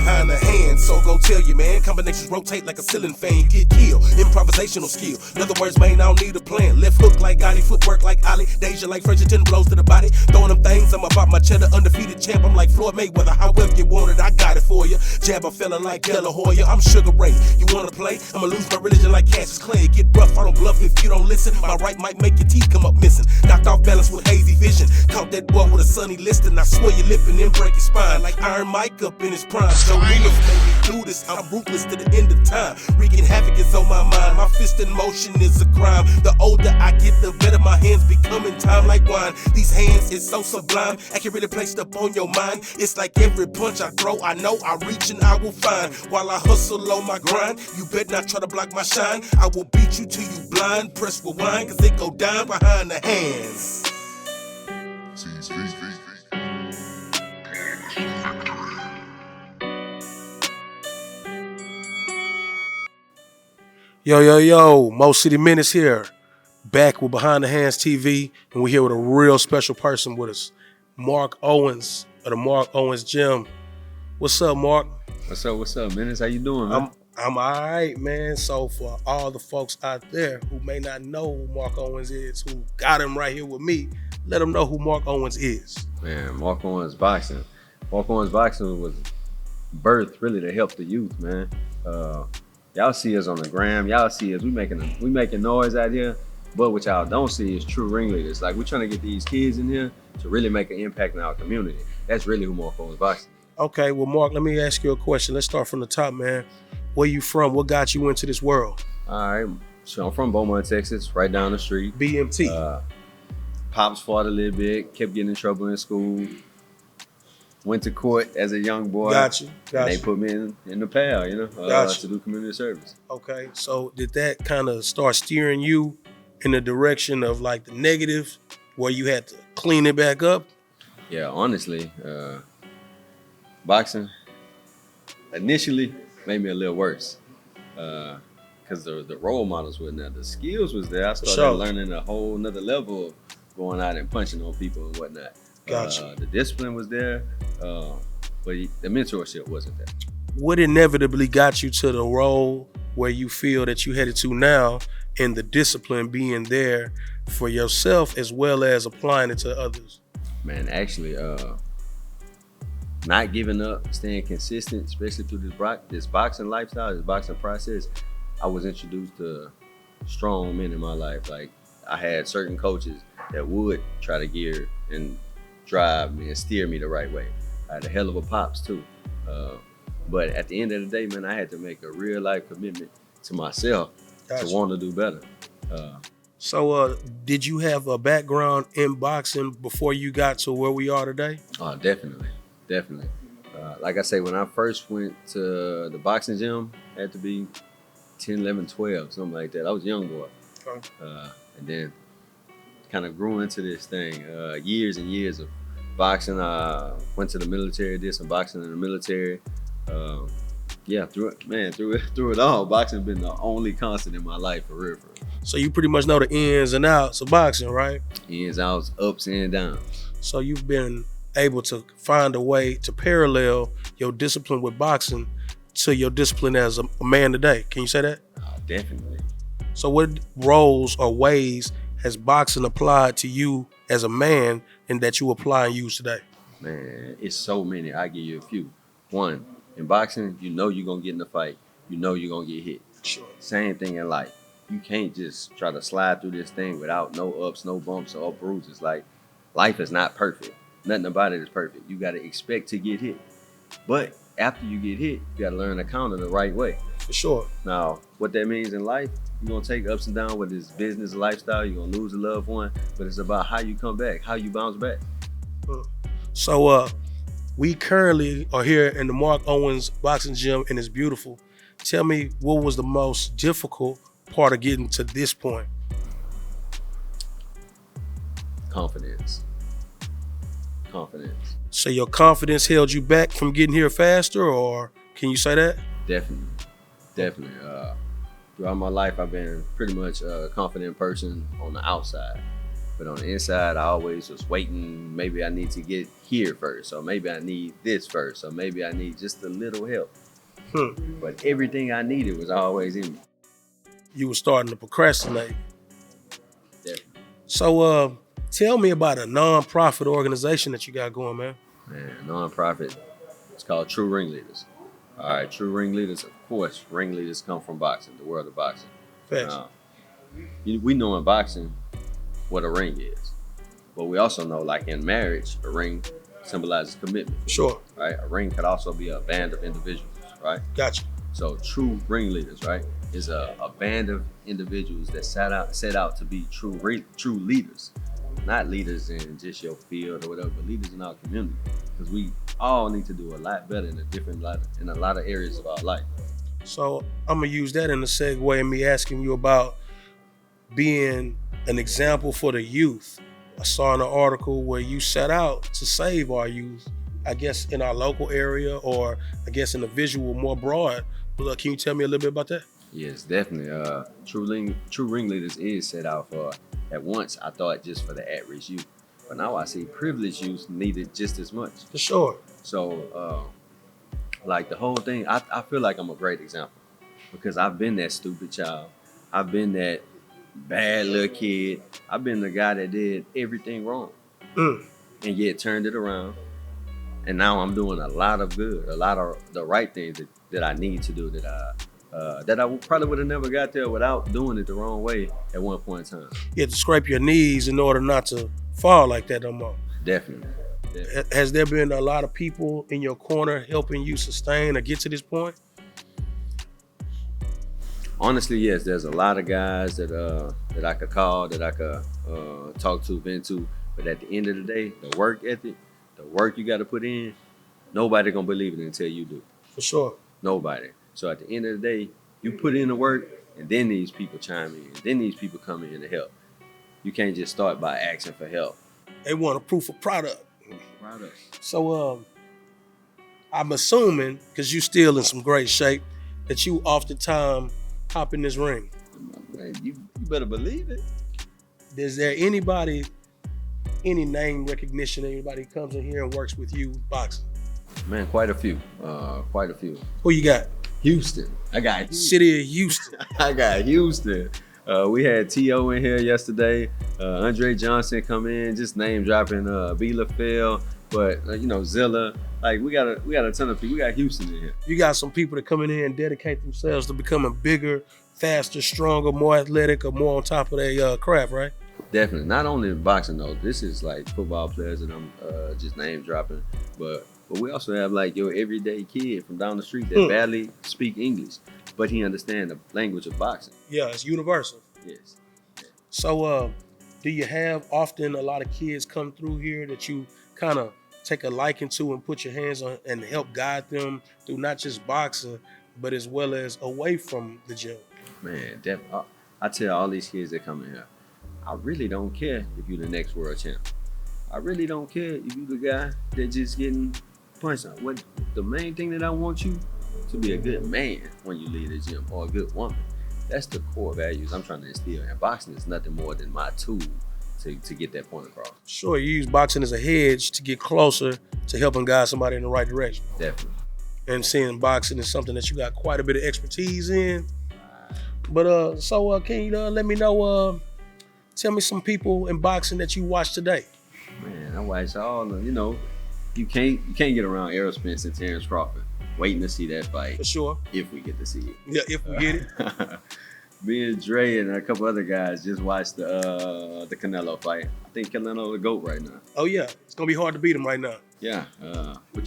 behind the hand. So go tell you, man, combinations rotate like a ceiling fan. You get killed, improvisational skill. In other words, man, I don't need a plan. Left hook like Gotti, footwork like Ali. Deja like Frenchington, blows to the body. Throwing them things, I'm about my cheddar, undefeated champ. I'm like Floyd Mayweather, however you want it, I got it for you. Jab a fella like De La Hoya, I'm Sugar Ray. You wanna play? I'ma lose my religion like Cassius Clay. Get rough, I don't bluff if you don't listen. My right might make your teeth come up missing. Knocked off balance with hazy vision. Caught that boy with a sunny listing. I swear your lip and then break his spine. Like Iron Mike up in his prime. Joe Lewis made me do this. I'm ruthless to the end of time. Wreaking havoc is on my mind. My fist in motion is a crime. The older I get, the better my hands become in time like wine. These hands is so sublime, accurately placed up on your mind. It's like every punch I throw, I know I reach and I will find. While I hustle on my grind, you better not try to block my shine. I will beat you till you blind. Press rewind, cause it go down behind the hands. Yo, Mo City Menis here. Back with Behind the Hands TV, and we're here with a real special person with us, Mark Owens of the Mark Owens Gym. What's up, Mark? What's up, Menis? How you doing, man? I'm all right, man. So for all the folks out there who may not know who Mark Owens is, who got him right here with me, let them know who Mark Owens is. Man, Mark Owens Boxing. Mark Owens Boxing was birthed really to help the youth, man. Y'all see us on the gram. Y'all see us. We making noise out here. But what y'all don't see is true ringleaders. Like, we're trying to get these kids in here to really make an impact in our community. That's really who Mark Owens Boxing. Okay, well, Mark, let me ask you a question. Let's start from the top, man. Where you from? What got you into this world? All right, so I'm from Beaumont, Texas, right down the street. BMT. Pops fought a little bit, kept getting in trouble in school. Went to court as a young boy. Got you. They put me in the PAL, to do community service. Okay, so did that kind of start steering you in the direction of like the negative, where you had to clean it back up? Yeah, honestly, boxing initially made me a little worse because the role models were there. The skills was there. I started learning a whole nother level of going out and punching on people and whatnot. Gotcha. The discipline was there, but the mentorship wasn't there. What inevitably got you to the role where you feel that you headed to now, and the discipline being there for yourself as well as applying it to others? Man, actually, not giving up, staying consistent, especially through this boxing lifestyle, this boxing process. I was introduced to strong men in my life. Like, I had certain coaches that would try to gear and drive me and steer me the right way. I had a hell of a pops too. But at the end of the day, man, I had to make a real life commitment to myself to want to do better. So did you have a background in boxing before you got to where we are today? Oh, definitely. Like I say, when I first went to the boxing gym, I had to be 10, 11, 12, something like that. I was a young boy. Okay. And then kind of grew into this thing. Years and years of boxing. I went to the military, did some boxing in the military. Through it all, boxing's been the only constant in my life, for real. So you pretty much know the ins and outs of boxing, right? Ins, outs, ups and downs. So you've been able to find a way to parallel your discipline with boxing to your discipline as a man today. Can you say that? Definitely. So what roles or ways has boxing applied to you as a man and that you apply and use today? Man, it's so many. I give you a few. One, in boxing, you know you're going to get in a fight. You know you're going to get hit. Sure. Same thing in life. You can't just try to slide through this thing without no ups, no bumps, or bruises. Like, life is not perfect. Nothing about it is perfect. You got to expect to get hit. But after you get hit, you got to learn to counter the right way. For sure. Now, what that means in life, you're going to take ups and downs, whether it's business, lifestyle, you're going to lose a loved one, but it's about how you come back, how you bounce back. So we currently are here in the Mark Owens Boxing Gym, and it's beautiful. Tell me, what was the most difficult part of getting to this point? Confidence. So your confidence held you back from getting here faster, or can you say that? Definitely. Throughout my life, I've been pretty much a confident person on the outside. But on the inside, I always was waiting. Maybe I need to get here first, or maybe I need this first, or maybe I need just a little help. But everything I needed was always in me. You were starting to procrastinate. Definitely. So tell me about a non-profit organization that you got going, man. Man, non-profit. It's called True Ringleaders. All right, True Ringleaders. Of course, ringleaders come from boxing, the world of boxing. Facts. We know in boxing what a ring is, but we also know, like in marriage, a ring symbolizes commitment. Sure. Right. A ring could also be a band of individuals. Right. Gotcha. So True Ringleaders, right, is a band of individuals that set out to be true leaders. Not leaders in just your field or whatever, but leaders in our community. Because we all need to do a lot better in a lot of areas of our life. So I'm gonna use that in the segue in me asking you about being an example for the youth. I saw in an article where you set out to save our youth, I guess in our local area, or I guess in the visual more broad. But can you tell me a little bit about that? Yes, definitely. True Ringleaders is set out for, at once I thought just for the at-risk youth, but now I see privileged youth needed just as much. For sure. So, like the whole thing, I feel like I'm a great example because I've been that stupid child. I've been that bad little kid. I've been the guy that did everything wrong and yet turned it around. And now I'm doing a lot of good, a lot of the right things that I need to do that I probably would have never got there without doing it the wrong way at one point in time. You have to scrape your knees in order not to fall like that no more. Definitely. Has there been a lot of people in your corner helping you sustain or get to this point? Honestly, yes. There's a lot of guys that I could call, that I could talk to, vent to. But at the end of the day, the work ethic, the work you got to put in, nobody gonna believe it until you do. For sure. Nobody. So at the end of the day, you put in the work, and then these people chime in, and then these people come in to help. You can't just start by asking for help. They want a proof of product. So I'm assuming, because you still in some great shape, that you oftentimes hop in this ring. Man, you better believe it. Is there anybody, any name recognition, anybody comes in here and works with you boxing? Man, quite a few. Who you got? Houston. I got Houston. City of Houston. I got Houston. We had T.O. in here yesterday. Andre Johnson come in, just name dropping Bielefeld, but Zilla. Like we got a ton of people. We got Houston in here. You got some people that come in here and dedicate themselves to becoming bigger, faster, stronger, more athletic, or more on top of their craft, right? Definitely. Not only in boxing though. This is like football players that I'm just name dropping, but we also have like your everyday kid from down the street that barely speak English, but he understands the language of boxing. Yeah, it's universal. Yes. So do you have often a lot of kids come through here that you kind of take a liking to and put your hands on and help guide them through not just boxing, but as well as away from the gym? Man, I tell all these kids that come in here, I really don't care if you're the next world champ. I really don't care if you the guy that just getting punched out. What the main thing that I want you to be a good man when you leave the gym, or a good woman. That's the core values I'm trying to instill. And boxing is nothing more than my tool to get that point across. Sure, you use boxing as a hedge to get closer to helping guide somebody in the right direction. Definitely. And seeing boxing is something that you got quite a bit of expertise in. But so can you let me know, tell me some people in boxing that you watch today. Man, I watch all the, you can't get around Errol Spence and Terrence Crawford. Waiting to see that fight. For sure. If we get to see it. Yeah, if we get it. Me and Dre and a couple other guys just watched the Canelo fight. I think Canelo the GOAT right now. Oh yeah, it's gonna be hard to beat him right now. Yeah, but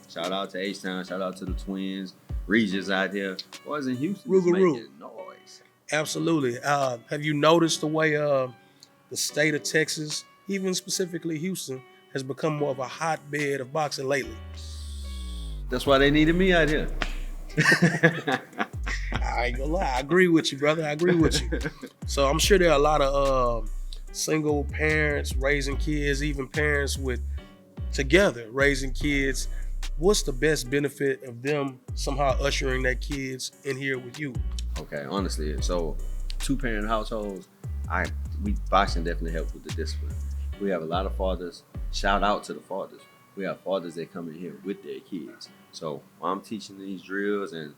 shout out to H-Town, shout out to the Twins, Regis out here. Boys in Houston making noise. Absolutely. Have you noticed the way the state of Texas, even specifically Houston, has become more of a hotbed of boxing lately? That's why they needed me out here. I ain't gonna lie. I agree with you, brother. I agree with you. So I'm sure there are a lot of single parents raising kids, even parents with together raising kids. What's the best benefit of them somehow ushering their kids in here with you? Okay, honestly, so 2-parent households, boxing definitely helps with the discipline. We have a lot of fathers. Shout out to the fathers. We have fathers that come in here with their kids. So while I'm teaching these drills and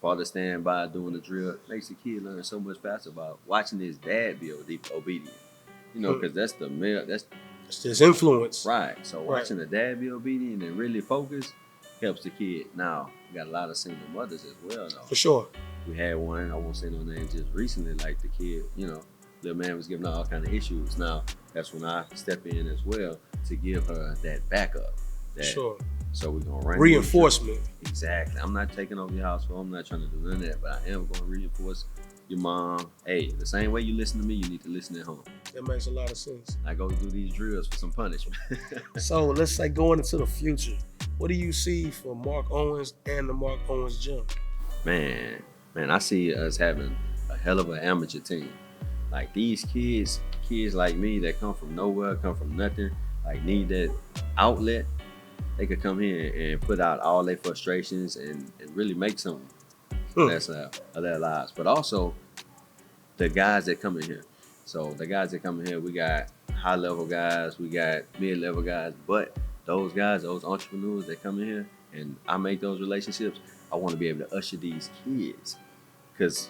father stand by doing the drill, makes the kid learn so much faster about watching his dad be obedient. You know, because that's the male. It's just influence. Right. So watching the dad be obedient and really focus helps the kid. Now, we got a lot of single mothers as well, though. For sure. We had one, I won't say no names, just recently, like the kid, you know, little man was giving her all kind of issues. Now, that's when I step in as well to give her that backup. Sure. So we're going to run reinforcement. Exactly. I'm not taking over your household. I'm not trying to do none of that, but I am going to reinforce your mom. Hey, the same way you listen to me, you need to listen at home. That makes a lot of sense. I go do these drills for some punishment. So let's say going into the future, what do you see for Mark Owens and the Mark Owens gym? Man, I see us having a hell of an amateur team. Like these kids like me that come from nowhere, come from nothing, like need that outlet. They could come here and put out all their frustrations and really make something of their lives. But also the guys that come in here. So the guys that come in here, we got high level guys, we got mid level guys, but those guys, those entrepreneurs that come in here and I make those relationships, I want to be able to usher these kids. Because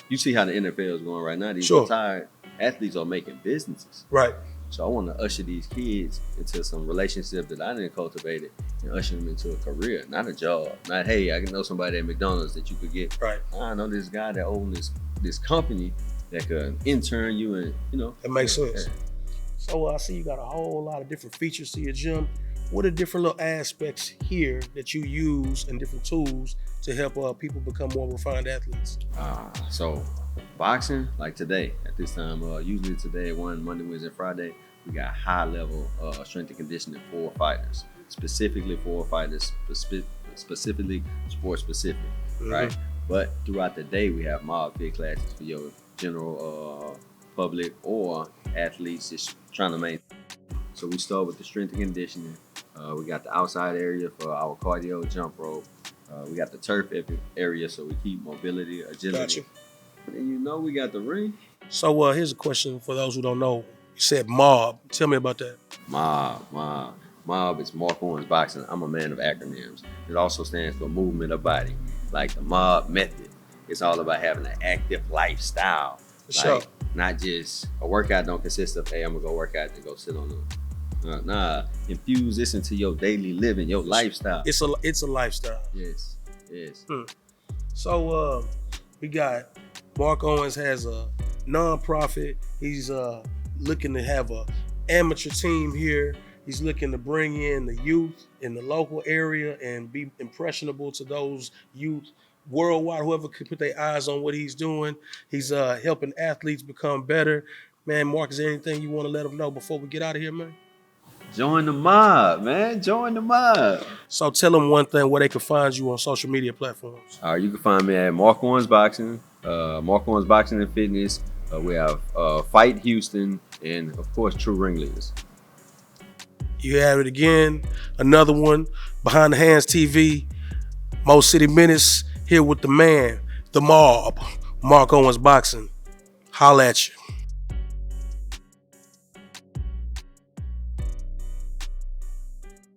you see how the NFL is going right now. These retired athletes are making businesses. Right. So I want to usher these kids into some relationship that I didn't cultivate it and usher them into a career, not a job. Not, hey, I can know somebody at McDonald's that you could get. Right. I know this guy that owns this company that could intern you and, you know. That makes sense. So I see you got a whole lot of different features to your gym. What are different little aspects here that you use and different tools to help people become more refined athletes? So boxing, like today, at this time, usually today, Monday, Wednesday, Friday, we got high level strength and conditioning for fighters, specifically for fighters, specifically sports specific, right? But throughout the day, we have mob fit classes for your general public or athletes just trying to maintain. So we start with the strength and conditioning. We got the outside area for our cardio jump rope. We got the turf area, so we keep mobility, agility. Gotcha. And you know we got the ring. So here's a question for those who don't know. You said mob. Tell me about that. Mob is Mark Owens Boxing. I'm a man of acronyms. It also stands for movement of body. Like the mob method. It's all about having an active lifestyle. Sure. Not just a workout don't consist of, hey, I'm gonna go work out and go sit on them. Infuse this into your daily living, your lifestyle. It's a lifestyle. Yes. So we got Mark Owens has a nonprofit. He's looking to have a amateur team here. He's looking to bring in the youth in the local area and be impressionable to those youth worldwide, whoever could put their eyes on what he's doing. He's helping athletes become better. Man, Mark, is there anything you want to let them know before we get out of here, man? Join the mob, man. Join the mob. So tell them one thing, where they can find you on social media platforms. You can find me at Mark Owens Boxing, Mark Owens Boxing and Fitness. We have Fight Houston, and of course, True Ringleaders. You have it again. Another one, Behind the Hands TV, Mo City Menis, here with the man, the mob, Mark Owens Boxing. Holla at you.